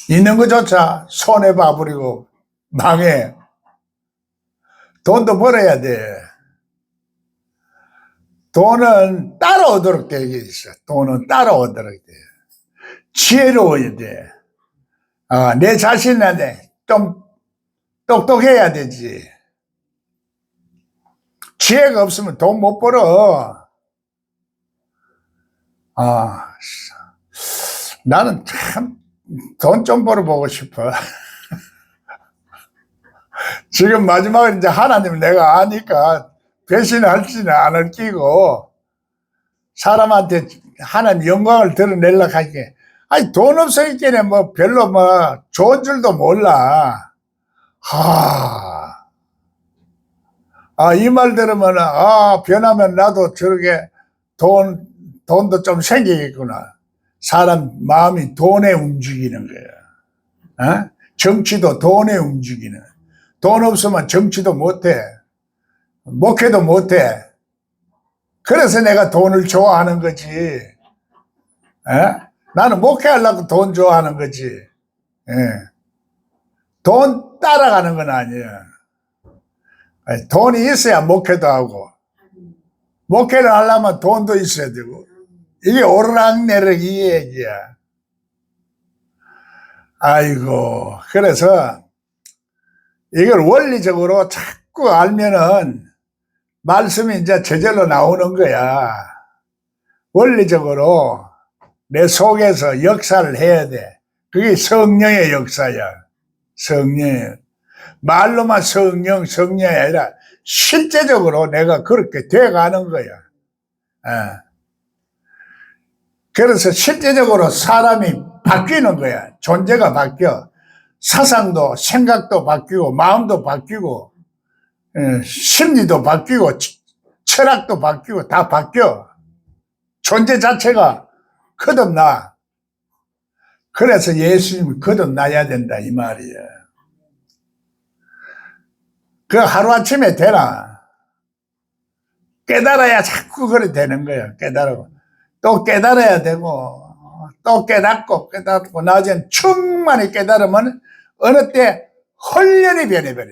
있는 것조차 손해봐버리고 망해. 돈도 벌어야 돼. 돈은 따라오도록 되어 있어. 돈은 따라오도록 돼. 지혜로워야 돼. 내 자신한테 좀 똑똑해야 되지. 지혜가 없으면 돈 못 벌어. 나는 참 돈 좀 벌어보고 싶어. 지금 마지막에 이제 하나님 내가 아니까 배신할지는 않을 끼고 사람한테 하나님 영광을 드러내려고 하니까 아니 돈 없으니까 뭐 별로 뭐 좋은 줄도 몰라. 이 말 들으면 변하면 나도 저렇게 돈도 좀 생기겠구나. 사람 마음이 돈에 움직이는 거야. 정치도 돈에 움직이는. 돈 없으면 정치도 못해. 목회도 못해. 그래서 내가 돈을 좋아하는 거지. 나는 목회하려고 돈 좋아하는 거지. 돈 따라가는 건 아니야. 돈이 있어야 목회도 하고, 목회를 하려면 돈도 있어야 되고, 이게 오르락내리락 이 얘기야. 아이고, 그래서 이걸 원리적으로 자꾸 알면은 말씀이 이제 저절로 나오는 거야. 원리적으로 내 속에서 역사를 해야 돼. 그게 성령의 역사야. 성령. 말로만 성령이 아니라 실제적으로 내가 그렇게 돼가는 거야. 그래서 실제적으로 사람이 바뀌는 거야. 존재가 바뀌어. 사상도 생각도 바뀌고 마음도 바뀌고 심리도 바뀌고 철학도 바뀌고 다 바뀌어. 존재 자체가 거듭나. 그래서 예수님은 거듭나야 된다 이 말이야. 그 하루아침에 되나? 깨달아야 자꾸 그래 되는 거야. 깨달고 또 깨달아야 되고 또 깨닫고 나중에 충만히 깨달으면 어느 때 홀연히 변해버려.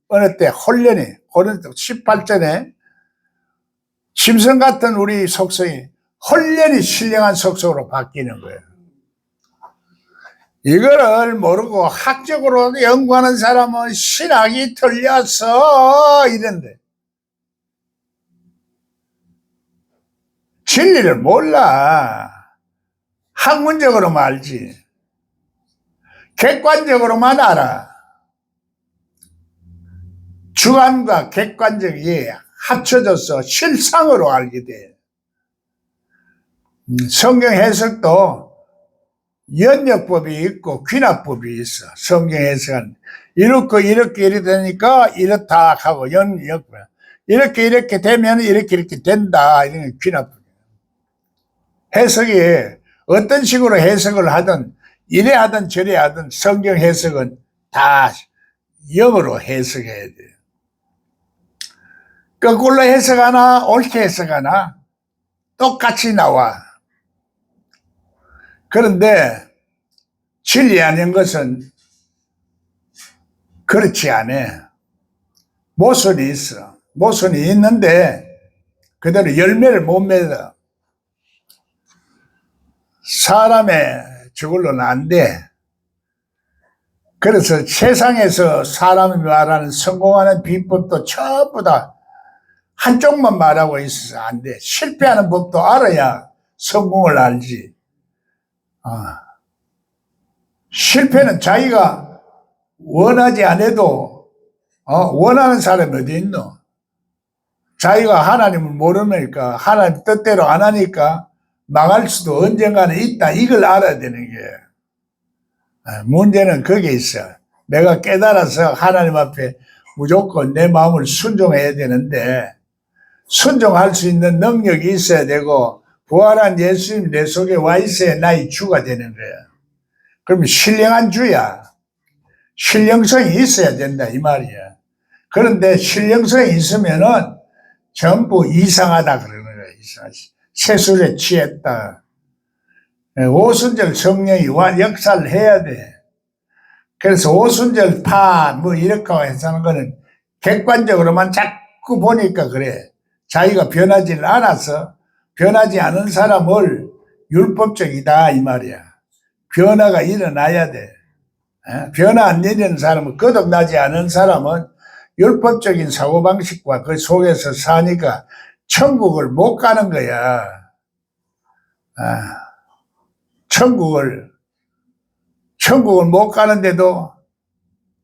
어느 때 홀연히. 고린도 18절에 짐승 같은 우리 속성이 홀연히 신령한 속성으로 바뀌는 거예요. 이거를 모르고 학적으로 연구하는 사람은 신학이 틀렸어 이런데 진리를 몰라. 학문적으로만 알지. 객관적으로만 알아. 주관과 객관적이 합쳐져서 실상으로 알게 돼. 성경 해석도 연역법이 있고 귀납법이 있어. 성경 해석은 이렇게 되니까 이렇다 하고 연역법. 이렇게 되면 이렇게 된다. 이런 귀납법. 해석이 어떤 식으로 해석을 하든 이래 하든 저래 하든 성경 해석은 다 영어로 해석해야 돼. 거꾸로 해석하나 옳게 해석하나 똑같이 나와. 그런데 진리 아닌 것은 그렇지 않아. 모순이 있어. 모순이 있는데 그대로 열매를 못 맺어. 사람의 저걸로는 안 돼. 그래서 세상에서 사람이 말하는 성공하는 비법도 전부 다 한쪽만 말하고 있어서 안 돼. 실패하는 법도 알아야 성공을 알지. 실패는 자기가 원하지 않아도 원하는 사람이 어디 있노? 자기가 하나님을 모르니까 하나님 뜻대로 안 하니까 망할 수도 언젠가는 있다. 이걸 알아야 되는 게 문제는 거기에 있어. 내가 깨달아서 하나님 앞에 무조건 내 마음을 순종해야 되는데 순종할 수 있는 능력이 있어야 되고 부활한 예수님 내 속에 와 있어야 나의 주가 되는 거야. 그러면 신령한 주야. 신령성이 있어야 된다 이 말이야. 그런데 신령성이 있으면은 전부 이상하다 그러는 거야. 이상하지. 세술에 취했다. 오순절 성령이 역사를 해야 돼. 그래서 오순절 뭐 이렇게 해서 하는 거는 객관적으로만 자꾸 보니까 그래. 자기가 변하지를 않아서 변하지 않은 사람을 율법적이다 이 말이야. 변화가 일어나야 돼. 변화 안 내리는 사람은 거듭나지 않은 사람은 율법적인 사고방식과 그 속에서 사니까 천국을 못 가는 거야. 천국을 못 가는데도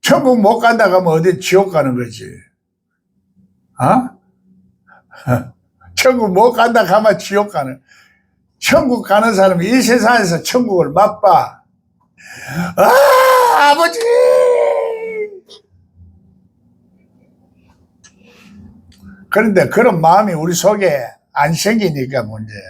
천국 못 간다고 하면 어디 지옥 가는 거지. 천국 못 간다 하면 지옥 가는. 천국 가는 사람이 이 세상에서 천국을 맛봐. 아버지! 그런데 그런 마음이 우리 속에 안 생기니까 문제야.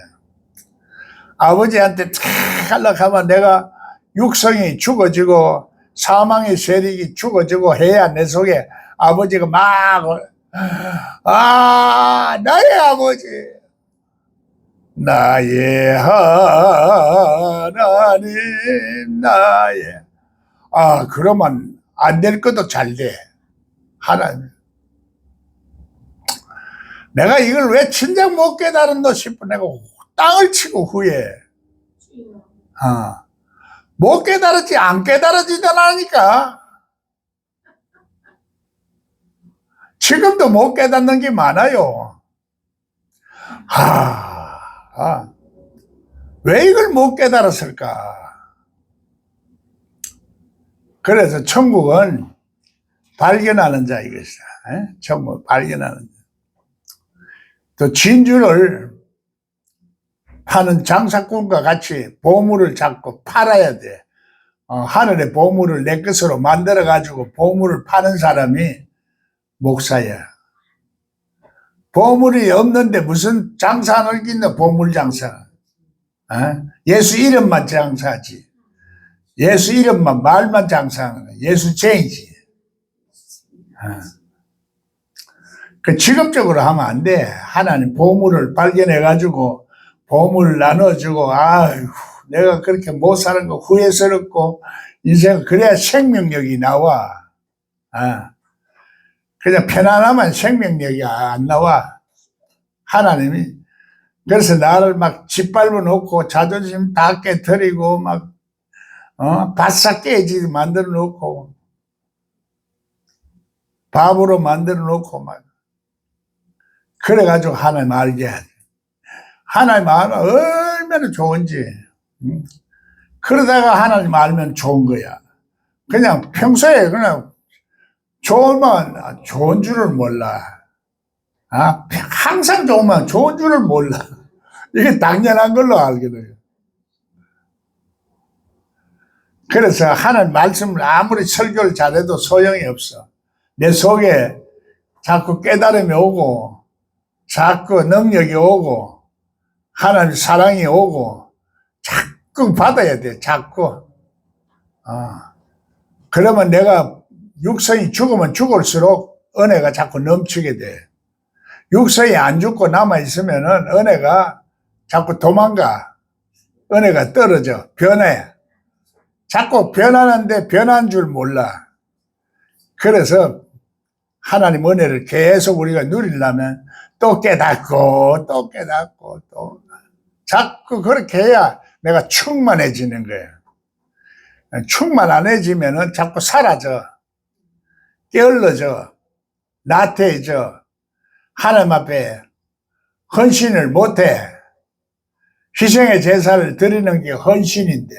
아버지한테 탁 하려고 하면 내가 육성이 죽어지고 사망의 세력이 죽어지고 해야 내 속에 아버지가 막 나의 아버지 나의 하나님 나의 그러면 안 될 것도 잘 돼. 하나님 내가 이걸 왜 진작 못 깨달았노 싶어 내가 땅을 치고 후회해. 못 깨달았지 안 깨달아지더라니까. 지금도 못 깨닫는 게 많아요. 왜 이걸 못 깨달았을까? 그래서 천국은 발견하는 자 이것이다. 천국 발견하는 자. 또 진주를 파는 장사꾼과 같이 보물을 잡고 팔아야 돼. 하늘의 보물을 내 것으로 만들어 가지고 보물을 파는 사람이 목사야. 보물이 없는데 무슨 장사를 있나 보물 장사. 예수 이름만 장사하지. 예수 이름만 말만 장사하는 거야. 예수 죄이지. 그 직업적으로 하면 안 돼. 하나님 보물을 발견해 가지고 보물을 나눠주고 내가 그렇게 못 사는 거 후회스럽고 인생 그래야 생명력이 나와. 그냥 편안하면 생명력이 안 나와. 하나님이 그래서 나를 막 짓밟아 놓고 자존심 다 깨뜨리고 막 바싹 깨지 만들어 놓고 바보로 만들어 놓고 막 그래가지고 하나님 알게 하지. 하나님 알면 얼마나 좋은지. 그러다가 하나님 알면 좋은 거야. 그냥 평소에 그냥 좋으면 좋은 줄을 몰라. 항상 좋으면 좋은 줄을 몰라. 이게 당연한 걸로 알게 돼요. 그래서 하나님 말씀을 아무리 설교를 잘해도 소용이 없어. 내 속에 자꾸 깨달음이 오고 자꾸 능력이 오고 하나님 사랑이 오고 자꾸 받아야 돼. 자꾸. 그러면 내가 육성이 죽으면 죽을수록 은혜가 자꾸 넘치게 돼. 육성이 안 죽고 남아있으면은 은혜가 자꾸 도망가. 은혜가 떨어져. 변해. 자꾸 변하는데 변한 줄 몰라. 그래서 하나님 은혜를 계속 우리가 누리려면 또 깨닫고 또 자꾸 그렇게 해야 내가 충만해지는 거예요. 충만해지면은 자꾸 사라져. 게을러져. 나태해져. 하나님 앞에 헌신을 못해. 희생의 제사를 드리는 게 헌신인데,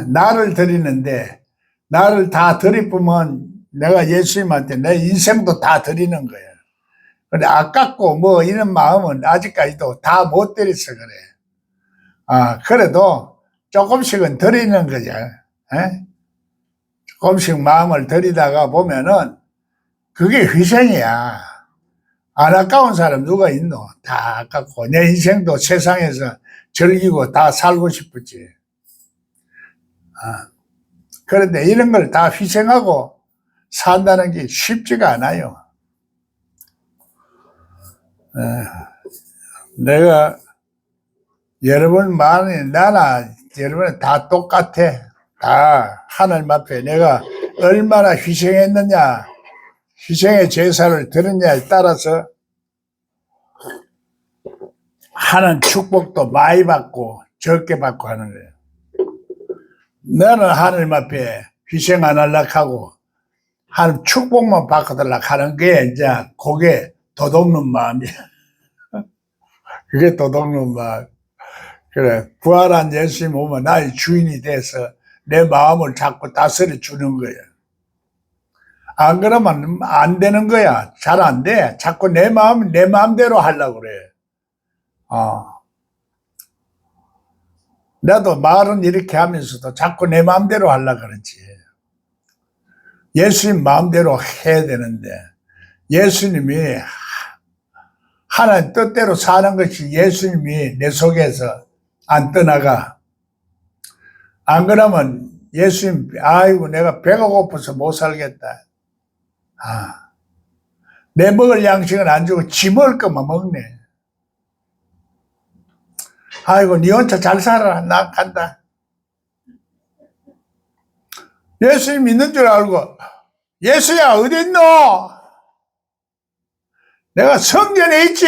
나를 드리는데, 나를 다 드리면 내가 예수님한테 내 인생도 다 드리는 거야. 근데 아깝고 뭐 이런 마음은 아직까지도 다 못 드려서 그래. 그래도 조금씩은 드리는 거죠. 조금씩 마음을 드리다가 보면은 그게 희생이야. 안 아까운 사람 누가 있노? 다 아깝고 내 인생도 세상에서 즐기고 다 살고 싶었지. 그런데 이런 걸 다 희생하고 산다는 게 쉽지가 않아요. 내가 여러분 많이 나나 여러분 다 똑같아. 다 하나님 앞에 내가 얼마나 희생했느냐, 희생의 제사를 드렸냐에 따라서 하는 축복도 많이 받고 적게 받고 하는 거예요. 나는 하나님 앞에 희생 안 하려고 하고 하나님 축복만 받고달라고 하는 게 이제 그게 도둑놈 마음이야. 그게 도둑놈 마음. 그래, 부활한 예수님 오면 나의 주인이 돼서 내 마음을 자꾸 다스려 주는 거야. 안 그러면 안 되는 거야. 잘 안 돼. 자꾸 내 마음, 내 마음대로 하려고 그래. 나도 말은 이렇게 하면서도 자꾸 내 마음대로 하려고 그러지. 예수님 마음대로 해야 되는데, 예수님이 하나님 뜻대로 사는 것이 예수님이 내 속에서 안 떠나가. 안 그러면 예수님, 아이고, 내가 배가 고파서 못 살겠다. 내 먹을 양식은 안 주고 지 먹을 것만 먹네. 아이고, 니 혼자 잘 살아라. 나 간다. 예수님 믿는 줄 알고, 예수야, 어디 있노? 내가 성전에 있지?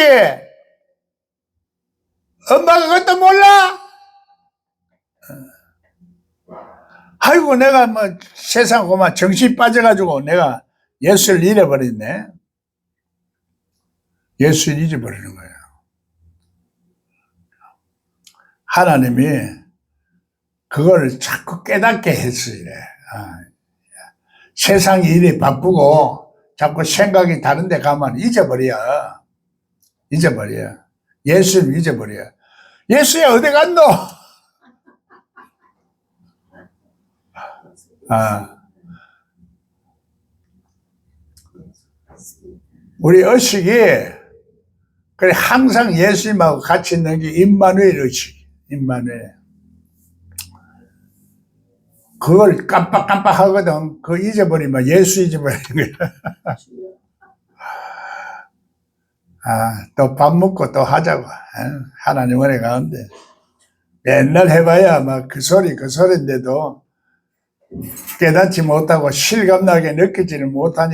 엄마가 그것도 몰라? 아이고, 내가 뭐 세상 고만 정신 빠져가지고 내가 예수를 잃어버렸네. 예수를 잊어버리는 거예요. 하나님이 그걸 자꾸 깨닫게 했어요. 세상이 일이 바쁘고 자꾸 생각이 다른 데 가면 잊어버려. 잊어버려. 예수를 잊어버려. 예수야, 어디 갔노? 우리 의식이 그래 항상 예수님하고 같이 있는 게 임마누엘 의식. 임마누엘. 그걸 깜빡깜빡 하거든. 그거 잊어버리면 예수 잊어버리는 거야. 또 밥 먹고 또 하자고. 하나님 은혜 가운데. 맨날 해봐야 막 그 소리인데도 깨닫지 못하고 실감나게 느끼지는 못하니